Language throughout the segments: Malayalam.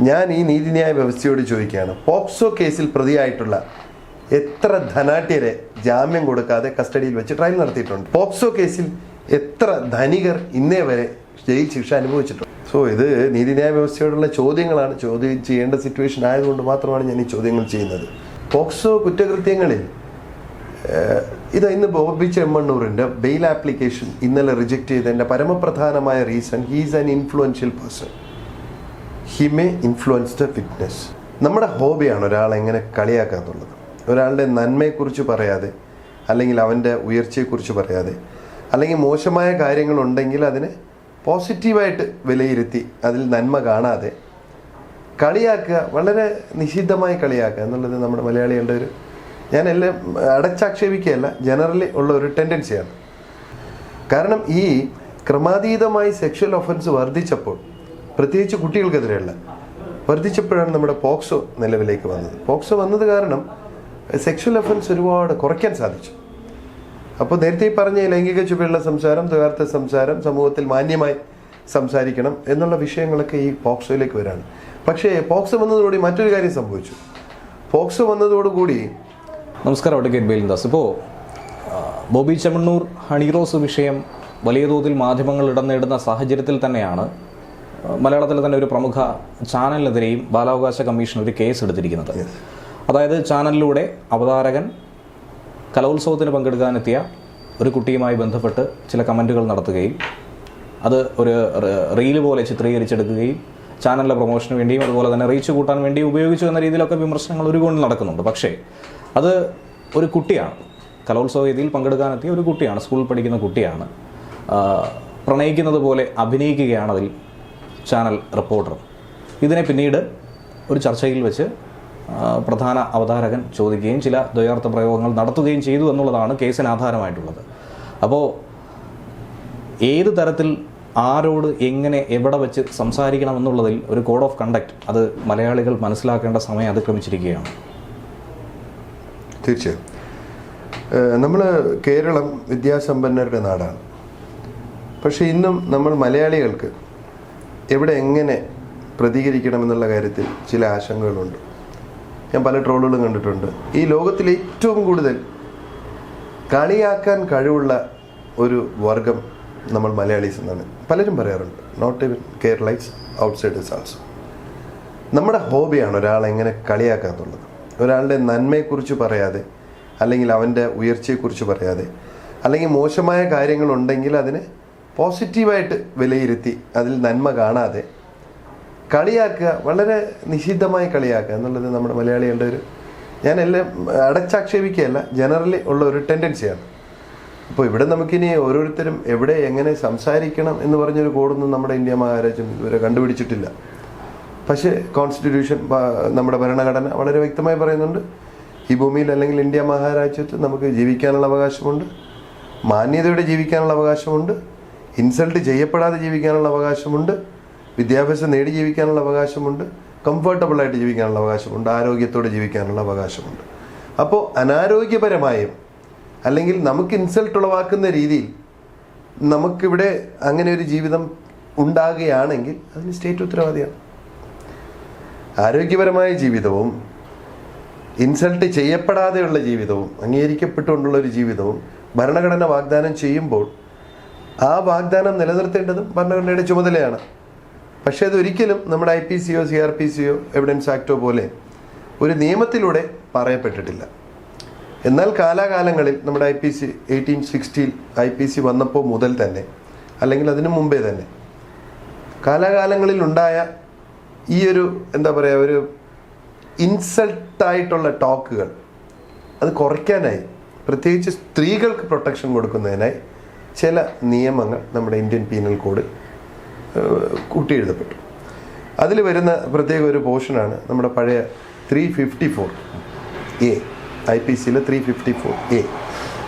ഞാൻ ഈ നീതിന്യായ വ്യവസ്ഥയോട് ചോദിക്കുകയാണ്, പോക്സോ കേസിൽ പ്രതിയായിട്ടുള്ള എത്ര ധനാഢ്യരെ ജാമ്യം കൊടുക്കാതെ കസ്റ്റഡിയിൽ വെച്ച് ട്രയൽ നടത്തിയിട്ടുണ്ട്? പോക്സോ കേസിൽ എത്ര ധനികർ ഇന്നേ വരെ ജയിൽ ശിക്ഷ അനുഭവിച്ചിട്ടുണ്ട്? സോ ഇത് നീതിന്യായ വ്യവസ്ഥയോടുള്ള ചോദ്യങ്ങളാണ്. ചോദ്യം ചെയ്യേണ്ട സിറ്റുവേഷൻ ആയതുകൊണ്ട് മാത്രമാണ് ഞാൻ ഈ ചോദ്യങ്ങൾ ചെയ്യുന്നത്. പോക്സോ കുറ്റകൃത്യങ്ങളിൽ ഇന്ന് ബോബി ചെമ്മണ്ണൂറിൻ്റെ ബെയിൽ ആപ്ലിക്കേഷൻ ഇന്നലെ റിജക്റ്റ് ചെയ്തതിൻ്റെ പരമപ്രധാനമായ reason, he's an influential person, he may influence the witness. നമ്മുടെ ഹോബിയാണ് ഒരാളെ എങ്ങനെ കളിയാക്കാന്നുള്ളത്. ഒരാളുടെ നന്മയെക്കുറിച്ച് പറയാതെ, അല്ലെങ്കിൽ അവൻ്റെ ഉയർച്ചയെക്കുറിച്ച് പറയാതെ, അല്ലെങ്കിൽ മോശമായ കാര്യങ്ങളുണ്ടെങ്കിൽ അതിനെ പോസിറ്റീവായിട്ട് വിലയിരുത്തി അതിൽ നന്മ കാണാതെ കളിയാക്കുക, വളരെ നിഷിദ്ധമായി കളിയാക്കുക എന്നുള്ളത് നമ്മുടെ മലയാളികളുടെ ഒരു, ഞാൻ എല്ലാം അടച്ചാക്ഷേപിക്കുകയല്ല, ജനറലി ഉള്ള ഒരു ടെൻഡൻസിയാണ്. കാരണം ഈ ക്രമാതീതമായി സെക്ഷൽ ഒഫൻസ് വർദ്ധിച്ചപ്പോൾ, പ്രത്യേകിച്ച് കുട്ടികൾക്കെതിരെയുള്ള വർദ്ധിച്ചപ്പോഴാണ് നമ്മുടെ പോക്സോ നിലവിലേക്ക് വന്നത്. പോക്സോ വന്നത് കാരണം സെക്ഷൽ ഒഫൻസ് ഒരുപാട് കുറയ്ക്കാൻ സാധിച്ചു. അപ്പോൾ നേരത്തെ പറഞ്ഞ ലൈംഗിക ചുവയുള്ള സംസാരം, ദ്വയാർത്ഥ സംസാരം, സമൂഹത്തിൽ മാന്യമായി സംസാരിക്കണം എന്നുള്ള വിഷയങ്ങളൊക്കെ ഈ പോക്സോയിലേക്ക് വരാണ്. പക്ഷേ പോക്സോ വന്നതോടുകൂടി മറ്റൊരു കാര്യം സംഭവിച്ചു. പോക്സോ വന്നതോടുകൂടി നമസ്കാരം, അഡ്വക്കേറ്റ് ബെയിൽദാസ്. ഇപ്പോൾ ബോബി ചെമ്മണ്ണൂർ ഹണിറോസ് വിഷയം വലിയ തോതിൽ മാധ്യമങ്ങൾ ഇടം നേടുന്ന സാഹചര്യത്തിൽ തന്നെയാണ് മലയാളത്തിലെ തന്നെ ഒരു പ്രമുഖ ചാനലിനെതിരെയും ബാലാവകാശ കമ്മീഷൻ ഒരു കേസ് എടുത്തിരിക്കുന്നത്. അതായത് ചാനലിലൂടെ അവതാരകൻ കലോത്സവത്തിന് പങ്കെടുക്കാനെത്തിയ ഒരു കുട്ടിയുമായി ബന്ധപ്പെട്ട് ചില കമൻറ്റുകൾ നടത്തുകയും അത് ഒരു റീല് പോലെ ചിത്രീകരിച്ചെടുക്കുകയും ചാനലിലെ പ്രൊമോഷന് വേണ്ടിയും അതുപോലെ തന്നെ റീച്ച് കൂട്ടാൻ വേണ്ടിയും ഉപയോഗിച്ചു എന്ന രീതിയിലൊക്കെ വിമർശനങ്ങൾ ഒരുകൊണ്ട് നടക്കുന്നുണ്ട്. പക്ഷേ അത് ഒരു കുട്ടിയാണ്, കലോത്സവ വേദിയിൽ പങ്കെടുക്കാനെത്തിയ ഒരു കുട്ടിയാണ്, സ്കൂളിൽ പഠിക്കുന്ന കുട്ടിയാണ്. പ്രണയിക്കുന്നത് പോലെ അഭിനയിക്കുകയാണ് അതിൽ ചാനൽ റിപ്പോർട്ടർ. ഇതിനെ പിന്നീട് ഒരു ചർച്ചയിൽ വെച്ച് പ്രധാന അവതാരകൻ ചോദിക്കുകയും ചില ദ്വയാർത്ഥ പ്രയോഗങ്ങൾ നടത്തുകയും ചെയ്തു എന്നുള്ളതാണ് കേസിന് ആധാരമായിട്ടുള്ളത്. അപ്പോൾ ഏത് തരത്തിൽ ആരോട് എങ്ങനെ എവിടെ വെച്ച് സംസാരിക്കണം എന്നുള്ളതിൽ ഒരു കോഡ് ഓഫ് കണ്ടക്ട് അത് മലയാളികൾ മനസ്സിലാക്കേണ്ട സമയം അതിക്രമിച്ചിരിക്കുകയാണ്. തീർച്ചയായും നമ്മൾ കേരളം വിദ്യാസമ്പന്നരുടെ നാടാണ്. പക്ഷേ ഇന്നും നമ്മൾ മലയാളികൾക്ക് എവിടെ എങ്ങനെ പ്രതികരിക്കണമെന്നുള്ള കാര്യത്തിൽ ചില ആശങ്കകളുണ്ട്. ഞാൻ പല ട്രോളുകളും കണ്ടിട്ടുണ്ട്. ഈ ലോകത്തിൽ ഏറ്റവും കൂടുതൽ കളിയാക്കാൻ കഴിവുള്ള ഒരു വർഗം നമ്മൾ മലയാളീസ് എന്നാണ് പലരും പറയാറുണ്ട്. Not even Keralites, outsiders also. നമ്മുടെ ഹോബിയാണ് ഒരാളെ എങ്ങനെ കളിയാക്കാന്നുള്ളത്. ഒരാളുടെ നന്മയെക്കുറിച്ച് പറയാതെ, അല്ലെങ്കിൽ അവൻ്റെ ഉയർച്ചയെക്കുറിച്ച് പറയാതെ, അല്ലെങ്കിൽ മോശമായ കാര്യങ്ങളുണ്ടെങ്കിൽ അതിനെ പോസിറ്റീവായിട്ട് വിലയിരുത്തി അതിൽ നന്മ കാണാതെ കളിയാക്കുക, വളരെ നിഷിദ്ധമായി കളിയാക്കുക എന്നുള്ളത് നമ്മുടെ മലയാളികളുടെ ഒരു, ഞാൻ എല്ലാം അടച്ചാക്ഷേപിക്കുകയല്ല, ജനറലി ഉള്ള ഒരു ടെൻഡൻസിയാണ്. അപ്പോൾ ഇവിടെ നമുക്കിനി ഓരോരുത്തരും എവിടെ എങ്ങനെ സംസാരിക്കണം എന്ന് പറഞ്ഞൊരു കോഡൊന്നും നമ്മുടെ ഇന്ത്യ മഹാരാജ്യം ഇതുവരെ കണ്ടുപിടിച്ചിട്ടില്ല. പക്ഷേ കോൺസ്റ്റിറ്റ്യൂഷൻ, നമ്മുടെ ഭരണഘടന വളരെ വ്യക്തമായി പറയുന്നുണ്ട്, ഈ ഭൂമിയിൽ അല്ലെങ്കിൽ ഇന്ത്യ മഹാരാജ്യത്ത് നമുക്ക് ജീവിക്കാനുള്ള അവകാശമുണ്ട്, മാന്യതയോടെ ജീവിക്കാനുള്ള അവകാശമുണ്ട്, ഇൻസൾട്ട് ചെയ്യപ്പെടാതെ ജീവിക്കാനുള്ള അവകാശമുണ്ട്, വിദ്യാഭ്യാസം നേടി ജീവിക്കാനുള്ള അവകാശമുണ്ട്, കംഫർട്ടബിളായിട്ട് ജീവിക്കാനുള്ള അവകാശമുണ്ട്, ആരോഗ്യത്തോടെ ജീവിക്കാനുള്ള അവകാശമുണ്ട്. അപ്പോൾ അനാരോഗ്യപരമായും അല്ലെങ്കിൽ നമുക്ക് ഇൻസൾട്ട് ഉളവാക്കുന്ന രീതിയിൽ നമുക്കിവിടെ അങ്ങനെ ഒരു ജീവിതം ഉണ്ടാകുകയാണെങ്കിൽ അതിന് സ്റ്റേറ്റ് ഉത്തരവാദിയാണ്. ആരോഗ്യപരമായ ജീവിതവും ഇൻസൾട്ട് ചെയ്യപ്പെടാതെയുള്ള ജീവിതവും അംഗീകരിക്കപ്പെട്ടുകൊണ്ടുള്ള ഒരു ജീവിതവും ഭരണഘടന വാഗ്ദാനം ചെയ്യുമ്പോൾ ആ വാഗ്ദാനം നിലനിർത്തേണ്ടതും ഭരണഘടനയുടെ ചുമതലയാണ്. പക്ഷേ അതൊരിക്കലും നമ്മുടെ IPCയോ CRPCയോ എവിഡൻസ് ആക്ടോ പോലെ ഒരു നിയമത്തിലൂടെ പറയപ്പെട്ടിട്ടില്ല. എന്നാൽ കാലാകാലങ്ങളിൽ നമ്മുടെ IPC 1860 IPC വന്നപ്പോൾ മുതൽ തന്നെ, അല്ലെങ്കിൽ അതിനു മുമ്പേ തന്നെ കാലാകാലങ്ങളിൽ ഉണ്ടായ ഈ ഒരു എന്താ പറയുക, ഒരു ഇൻസൾട്ടായിട്ടുള്ള ടോക്കുകൾ അത് കുറയ്ക്കാനായി, പ്രത്യേകിച്ച് സ്ത്രീകൾക്ക് പ്രൊട്ടക്ഷൻ കൊടുക്കുന്നതിനായി ചില നിയമങ്ങൾ നമ്മുടെ ഇന്ത്യൻ പീനൽ കോഡിൽ കൂട്ടിയെഴുതപ്പെട്ടു. അതിൽ വരുന്ന പ്രത്യേക ഒരു പോർഷനാണ് നമ്മുടെ പഴയ 354A, IPCയിലെ 354A.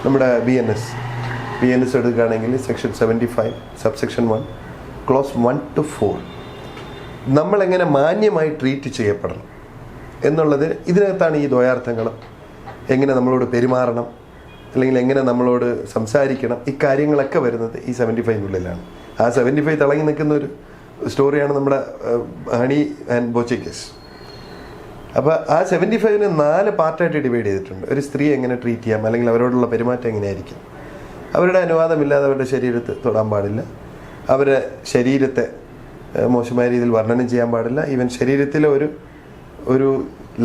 നമ്മുടെ BNS എടുക്കുകയാണെങ്കിൽ സെക്ഷൻ 75 സബ്സെക്ഷൻ 1 ക്ലോസ് 1 to 4 നമ്മളെങ്ങനെ മാന്യമായി ട്രീറ്റ് ചെയ്യപ്പെടണം എന്നുള്ളത് ഇതിനകത്താണ്. ഈ ദ്വയാർത്ഥങ്ങളും എങ്ങനെ നമ്മളോട് പെരുമാറണം, അല്ലെങ്കിൽ എങ്ങനെ നമ്മളോട് സംസാരിക്കണം, ഇക്കാര്യങ്ങളൊക്കെ വരുന്നത് ഈ 75-നുള്ളിലാണ്. ആ 75 തിളങ്ങി നിൽക്കുന്ന ഒരു സ്റ്റോറിയാണ് നമ്മുടെ ഹണി ആൻഡ് ബോച്ചെ കേസ്. അപ്പോൾ ആ 75-ന് 4 പാർട്ടായിട്ട് ഡിവൈഡ് ചെയ്തിട്ടുണ്ട്. ഒരു സ്ത്രീയെ എങ്ങനെ ട്രീറ്റ് ചെയ്യാം, അല്ലെങ്കിൽ അവരോടുള്ള പെരുമാറ്റം എങ്ങനെയായിരിക്കും, അവരുടെ അനുവാദമില്ലാതെ അവരുടെ ശരീരത്തെ തൊടാൻ പാടില്ല, അവരുടെ ശരീരത്തെ മോശമായ രീതിയിൽ വർണ്ണനം ചെയ്യാൻ പാടില്ല, ഈവൻ ശരീരത്തിലെ ഒരു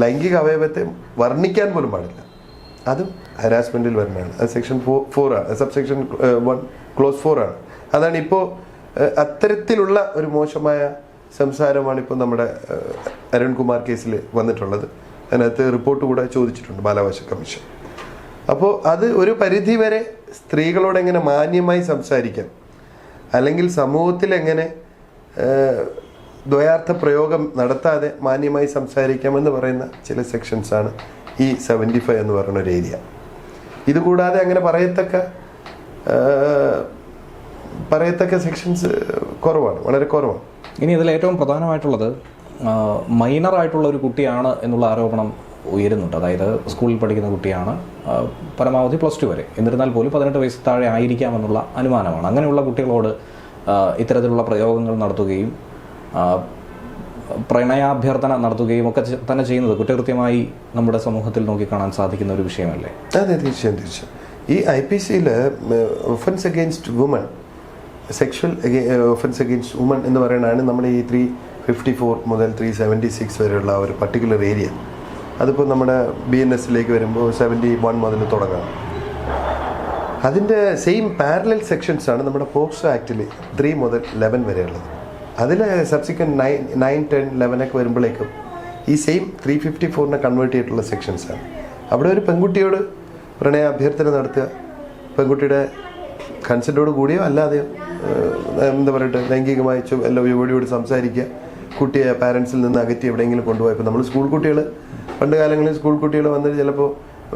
ലൈംഗിക അവയവത്തെ വർണ്ണിക്കാൻ പോലും പാടില്ല. അതും ഹരാസ്മെൻറ്റിൽ വരുന്നതാണ്. അത് സെക്ഷൻ 4 ആണ്, സബ്സെക്ഷൻ 1 ക്ലോസ് 4 ആണ്. അതാണ് ഇപ്പോൾ അത്തരത്തിലുള്ള ഒരു മോശമായ സംസാരമാണ് ഇപ്പോൾ നമ്മുടെ അരുൺകുമാർ കേസിൽ വന്നിട്ടുള്ളത്. അതിനകത്ത് റിപ്പോർട്ട് കൂടെ ചോദിച്ചിട്ടുണ്ട് ബാലാവകാശ കമ്മീഷൻ. അപ്പോൾ അത് ഒരു പരിധി വരെ സ്ത്രീകളോട് എങ്ങനെ മാന്യമായി സംസാരിക്കാം, അല്ലെങ്കിൽ സമൂഹത്തിൽ എങ്ങനെ ദ്വയാർത്ഥ പ്രയോഗം നടത്താതെ മാന്യമായി സംസാരിക്കാമെന്ന് പറയുന്ന ചില സെക്ഷൻസാണ് ഈ 75 എന്ന് പറയുന്ന ഒരു ഏരിയ. ഇതുകൂടാതെ അങ്ങനെ പറയത്തക്ക സെക്ഷൻസ് കുറവാണ്, വളരെ കുറവാണ്. ഇനി ഇതിൽ ഏറ്റവും പ്രധാനമായിട്ടുള്ളത് മൈനറായിട്ടുള്ള ഒരു കുട്ടിയാണ് എന്നുള്ള ആരോപണം ഉയരുന്നുണ്ട്. അതായത് സ്കൂളിൽ പഠിക്കുന്ന കുട്ടിയാണ്, പരമാവധി +2 വരെ, എന്നിരുന്നാൽ പോലും 18 വയസ്സ് താഴെ ആയിരിക്കാമെന്നുള്ള അനുമാനമാണ്. അങ്ങനെയുള്ള കുട്ടികളോട് ഇത്തരത്തിലുള്ള പ്രയോഗങ്ങൾ നടത്തുകയും പ്രണയാഭ്യർത്ഥന നടത്തുകയും ഒക്കെ തന്നെ ചെയ്യുന്നത് കുറ്റകൃത്യമായി നമ്മുടെ സമൂഹത്തിൽ നോക്കിക്കാണാൻ സാധിക്കുന്ന ഒരു വിഷയമല്ലേ? അതെ, തീർച്ചയായും. ഈ IPC-യിൽ offence against woman, sexual offence against woman എന്ന് പറയുന്നതാണ് നമ്മുടെ ഈ 354 മുതൽ 376 വരെയുള്ള ഒരു പർട്ടിക്കുലർ ഏരിയ. അതിപ്പോൾ നമ്മുടെ BNS-ലേക്ക് വരുമ്പോൾ 71 മുതൽ തുടങ്ങാം. അതിൻ്റെ സെയിം പാരലൽ സെക്ഷൻസ് ആണ് നമ്മുടെ പോക്സോ ആക്ടിൽ 3 മുതൽ 11 വരെയുള്ളത്. അതിൽ സബ്സിക്വൻറ്റ് 9, 10, 11 വരുമ്പോഴേക്കും ഈ സെയിം 354-നെ കൺവേർട്ട് ചെയ്തിട്ടുള്ള സെക്ഷൻസാണ്. അവിടെ ഒരു പെൺകുട്ടിയോട് പ്രണയ അഭ്യർത്ഥന നടത്തുക, പെൺകുട്ടിയുടെ കൺസെൻറ്റോട് കൂടിയോ അല്ലാതെയോ എന്താ പറയട്ടെ ലൈംഗികമായി യുവതിയോട് സംസാരിക്കുക, കുട്ടിയെ പാരൻസിൽ നിന്ന് അകറ്റി എവിടെയെങ്കിലും കൊണ്ടുപോയപ്പോൾ നമ്മൾ സ്കൂൾ കുട്ടികൾ പണ്ട് കാലങ്ങളിൽ സ്കൂൾ കുട്ടികൾ വന്നിട്ട് ചിലപ്പോൾ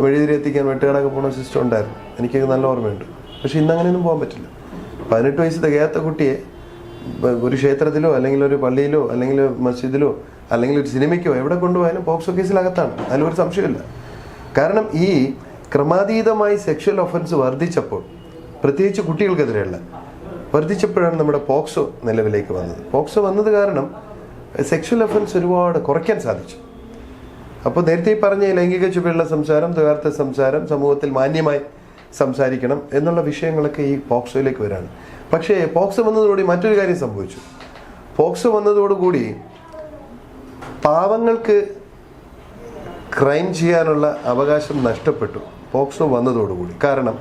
മെഴുകുതിരി എത്തിക്കാൻ വെട്ടുകടക്ക് പോകുന്ന സിസ്റ്റം ഉണ്ടായിരുന്നു. എനിക്കൊക്കെ നല്ല ഓർമ്മയുണ്ട്. പക്ഷേ ഇന്ന് അങ്ങനെയൊന്നും പോകാൻ പറ്റില്ല. 18 വയസ്സ് തികയാത്ത കുട്ടിയെ ഒരു ക്ഷേത്രത്തിലോ അല്ലെങ്കിൽ ഒരു പള്ളിയിലോ അല്ലെങ്കിൽ മസ്ജിദിലോ അല്ലെങ്കിൽ ഒരു സിനിമയ്ക്കോ എവിടെ കൊണ്ടുപോയാലും പോക്സോ കേസിലകത്താണ്. അതിലൊരു സംശയമില്ല. കാരണം ഈ ക്രമാതീതമായി സെക്ഷൽ ഒഫൻസ് വർദ്ധിച്ചപ്പോൾ, പ്രത്യേകിച്ച് കുട്ടികൾക്കെതിരെയുള്ള വർദ്ധിച്ചപ്പോഴാണ് നമ്മുടെ പോക്സോ നിലവിലേക്ക് വന്നത്. പോക്സോ വന്നത് കാരണം സെക്ഷൽ ഒഫൻസ് ഒരുപാട് കുറയ്ക്കാൻ സാധിച്ചു. അപ്പോൾ നേരത്തെ പറഞ്ഞ ലൈംഗിക ചുവയുള്ള സംസാരം, ദ്വയാർത്ഥ സംസാരം, സമൂഹത്തിൽ മാന്യമായി സംസാരിക്കണം എന്നുള്ള വിഷയങ്ങളൊക്കെ ഈ പോക്സോയിലേക്ക് വരാണ്. പക്ഷേ പോക്സോ വന്നതോടുകൂടി മറ്റൊരു കാര്യം സംഭവിച്ചു. പോക്സോ വന്നതോടുകൂടി പാവങ്ങൾക്ക് ക്രൈം ചെയ്യാനുള്ള അവകാശം നഷ്ടപ്പെട്ടു പോക്സോ വന്നതോടുകൂടി. കാരണം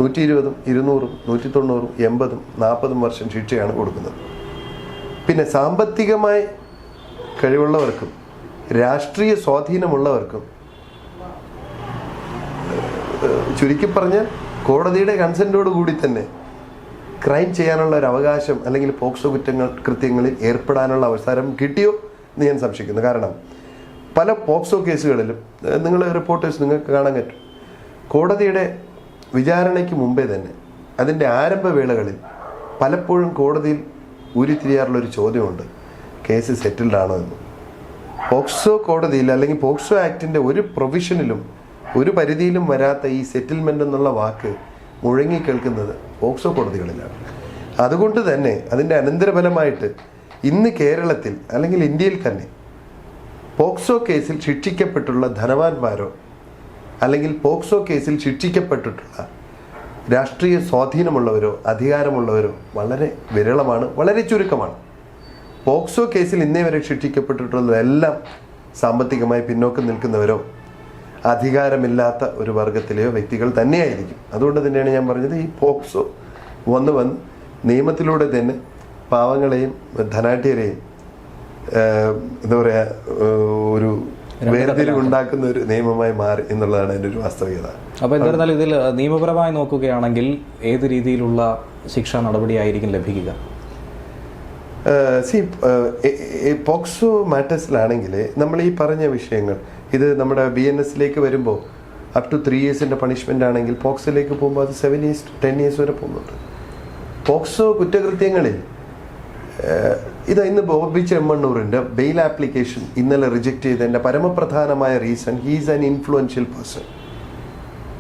120, 200, 190, 80, 40 വർഷം ശിക്ഷയാണ് കൊടുക്കുന്നത്. പിന്നെ സാമ്പത്തികമായി കഴിവുള്ളവർക്കും രാഷ്ട്രീയ സ്വാധീനമുള്ളവർക്കും, ചുരുക്കി പറഞ്ഞാൽ കോടതിയുടെ കൺസെൻറ്റോട് കൂടി തന്നെ ക്രൈം ചെയ്യാനുള്ള ഒരു അവകാശം അല്ലെങ്കിൽ പോക്സോ കൃത്യങ്ങളിൽ ഏർപ്പെടാനുള്ള അവസരം കിട്ടിയോ എന്ന് ഞാൻ സംശയിക്കുന്നു. കാരണം പല പോക്സോ കേസുകളിലും നിങ്ങൾ റിപ്പോർട്ടേഴ്സ് നിങ്ങൾക്ക് കാണാൻ പറ്റും, കോടതിയുടെ വിചാരണയ്ക്ക് മുമ്പേ തന്നെ അതിൻ്റെ ആരംഭവേളകളിൽ പലപ്പോഴും കോടതിയിൽ ഉരുത്തിരിയാറുള്ളൊരു ചോദ്യമുണ്ട്, കേസ് സെറ്റിൽഡ് ആണോ എന്ന്. പോക്സോ കോടതിയിൽ അല്ലെങ്കിൽ പോക്സോ ആക്ടിൻ്റെ ഒരു പ്രൊവിഷനിലും ഒരു പരിധിയിലും വരാത്ത ഈ സെറ്റിൽമെൻ്റ് എന്നുള്ള വാക്ക് മുഴങ്ങി കേൾക്കുന്നത് പോക്സോ കോടതികളിലാണ്. അതുകൊണ്ട് തന്നെ അതിൻ്റെ അനന്തരഫലമായിട്ട് ഇന്ന് കേരളത്തിൽ അല്ലെങ്കിൽ ഇന്ത്യയിൽ തന്നെ പോക്സോ കേസിൽ ശിക്ഷിക്കപ്പെട്ടുള്ള ധനവാന്മാരോ അല്ലെങ്കിൽ പോക്സോ കേസിൽ ശിക്ഷിക്കപ്പെട്ടിട്ടുള്ള രാഷ്ട്രീയ സ്വാധീനമുള്ളവരോ അധികാരമുള്ളവരോ വളരെ വിരളമാണ്, വളരെ ചുരുക്കമാണ്. പോക്സോ കേസിൽ ഇന്നേ വരെ ശിക്ഷിക്കപ്പെട്ടിട്ടുള്ളതെല്ലാം സാമ്പത്തികമായി പിന്നോക്കം നിൽക്കുന്നവരോ അധികാരമില്ലാത്ത ഒരു വർഗത്തിലെയോ വ്യക്തികൾ തന്നെയായിരിക്കും. അതുകൊണ്ട് തന്നെയാണ് ഞാൻ പറഞ്ഞത്, ഈ പോക്സോ വന്ന് നിയമത്തിലൂടെ തന്നെ പാവങ്ങളെയും ധനാഢ്യരെയും എന്താ പറയുക ഒരു വേർതിരിവുണ്ടാക്കുന്ന ഒരു നിയമമായി മാറി എന്നുള്ളതാണ് എൻ്റെ ഒരു വാസ്തവികത. അപ്പോൾ എന്തായിരുന്നാലും ഇതിൽ നിയമപരമായി നോക്കുകയാണെങ്കിൽ ഏത് രീതിയിലുള്ള ശിക്ഷാ നടപടിയായിരിക്കും ലഭിക്കുക? പോക്സോ മാറ്റേഴ്സിലാണെങ്കിൽ നമ്മൾ ഈ പറഞ്ഞ വിഷയങ്ങൾ, ഇത് നമ്മുടെ BNS-ലേക്ക് വരുമ്പോൾ അപ് ടു 3 years പണിഷ്മെൻ്റ് ആണെങ്കിൽ പോക്സോയിലേക്ക് പോകുമ്പോൾ അത് 7 years, 10 years വരെ പോകുന്നുണ്ട്. പോക്സോ കുറ്റകൃത്യങ്ങളിൽ ഇന്ന് ബോബി ചെമ്മണ്ണൂറിൻ്റെ ബെയിൽ ആപ്ലിക്കേഷൻ ഇന്നലെ റിജക്റ്റ് ചെയ്തതിൻ്റെ പരമപ്രധാനമായ reason, he is an influential person,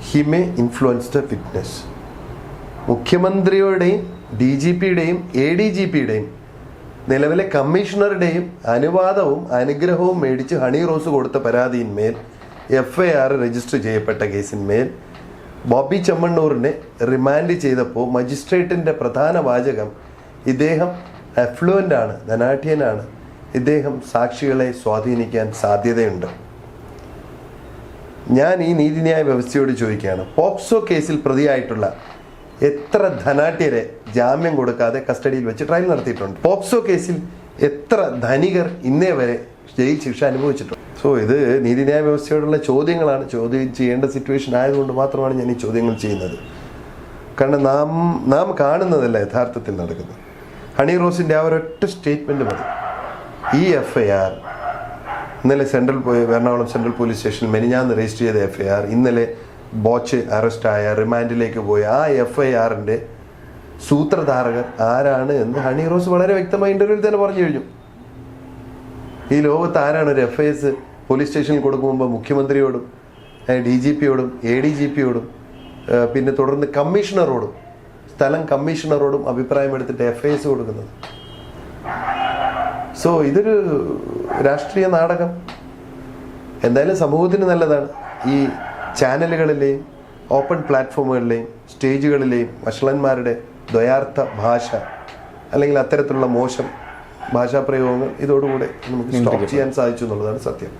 he may influence the witness. മുഖ്യമന്ത്രിയുടെയും DGP-യുടെയും ADGP-യുടെയും നിലവിലെ കമ്മീഷണറുടെയും അനുവാദവും അനുഗ്രഹവും മേടിച്ച് ഹണി റോസ് കൊടുത്ത പരാതിയിന്മേൽ FIR രജിസ്റ്റർ ചെയ്യപ്പെട്ട കേസിന്മേൽ ബോബി ചെമ്മണ്ണൂറിനെ റിമാൻഡ് ചെയ്തപ്പോൾ മജിസ്ട്രേറ്റിൻ്റെ പ്രധാന വാചകം ഇദ്ദേഹം അഫ്ലുവൻ്റ് ആണ്, ധനാഢ്യനാണ്, ഇദ്ദേഹം സാക്ഷികളെ സ്വാധീനിക്കാൻ സാധ്യതയുണ്ട്. ഞാൻ ഈ നീതിന്യായ വ്യവസ്ഥയോട് ചോദിക്കുകയാണ്, പോക്സോ കേസിൽ പ്രതിയായിട്ടുള്ള എത്ര ധനാഢ്യരെ ജാമ്യം കൊടുക്കാതെ കസ്റ്റഡിയിൽ വെച്ച് ട്രയൽ നടത്തിയിട്ടുണ്ട്? പോക്സോ കേസിൽ എത്ര ധനികർ ഇന്നേ വരെ ജയിൽ ശിക്ഷ അനുഭവിച്ചിട്ടുണ്ട്? സോ ഇത് നീതിന്യായ വ്യവസ്ഥയോടുള്ള ചോദ്യങ്ങളാണ്. ചോദ്യം ചെയ്യേണ്ട സിറ്റുവേഷൻ ആയതുകൊണ്ട് മാത്രമാണ് ഞാൻ ഈ ചോദ്യങ്ങൾ ചെയ്യുന്നത്. കാരണം നാം കാണുന്നതല്ല യഥാർത്ഥത്തിൽ നടക്കുന്നത്. ഹണി റോസിൻ്റെ ആ ഒരൊറ്റ സ്റ്റേറ്റ്മെൻറ്റ് മതി. ഈ FIR ഇന്നലെ എറണാകുളം സെൻട്രൽ പോലീസ് സ്റ്റേഷനിൽ മെനിഞ്ഞാന്ന് രജിസ്റ്റർ ചെയ്ത FIR, ഇന്നലെ ബോച്ച് അറസ്റ്റായ റിമാൻഡിലേക്ക് പോയ ആ FIR-ന്റെ സൂത്രധാരകർ ആരാണ് എന്ന് ഹണി റോസ് വളരെ വ്യക്തമായ ഇന്റർവ്യൂവിൽ തന്നെ പറഞ്ഞു കഴിഞ്ഞു. ഈ ലോകത്ത് ആരാണ് ഒരു FIS പോലീസ് സ്റ്റേഷനിൽ കൊടുക്കുമ്പോൾ മുഖ്യമന്ത്രിയോടും DGP-യോടും ADGP-യോടും പിന്നെ തുടർന്ന് കമ്മീഷണറോടും സ്ഥലം കമ്മീഷണറോടും അഭിപ്രായം എടുത്തിട്ട് FIS കൊടുക്കുന്നത്? സോ ഇതൊരു രാഷ്ട്രീയ നാടകം. എന്തായാലും സമൂഹത്തിന് നല്ലതാണ് ഈ ചാനലുകളിലെയും ഓപ്പൺ പ്ലാറ്റ്ഫോമുകളിലെയും സ്റ്റേജുകളിലെയും വഷളന്മാരുടെ ദ്വയാർത്ഥ ഭാഷ അല്ലെങ്കിൽ അത്തരത്തിലുള്ള മോശം ഭാഷാപ്രയോഗങ്ങൾ ഇതോടുകൂടെ നമുക്ക് സ്റ്റോപ്പ് ചെയ്യാൻ സാധിച്ചു എന്നുള്ളതാണ് സത്യം.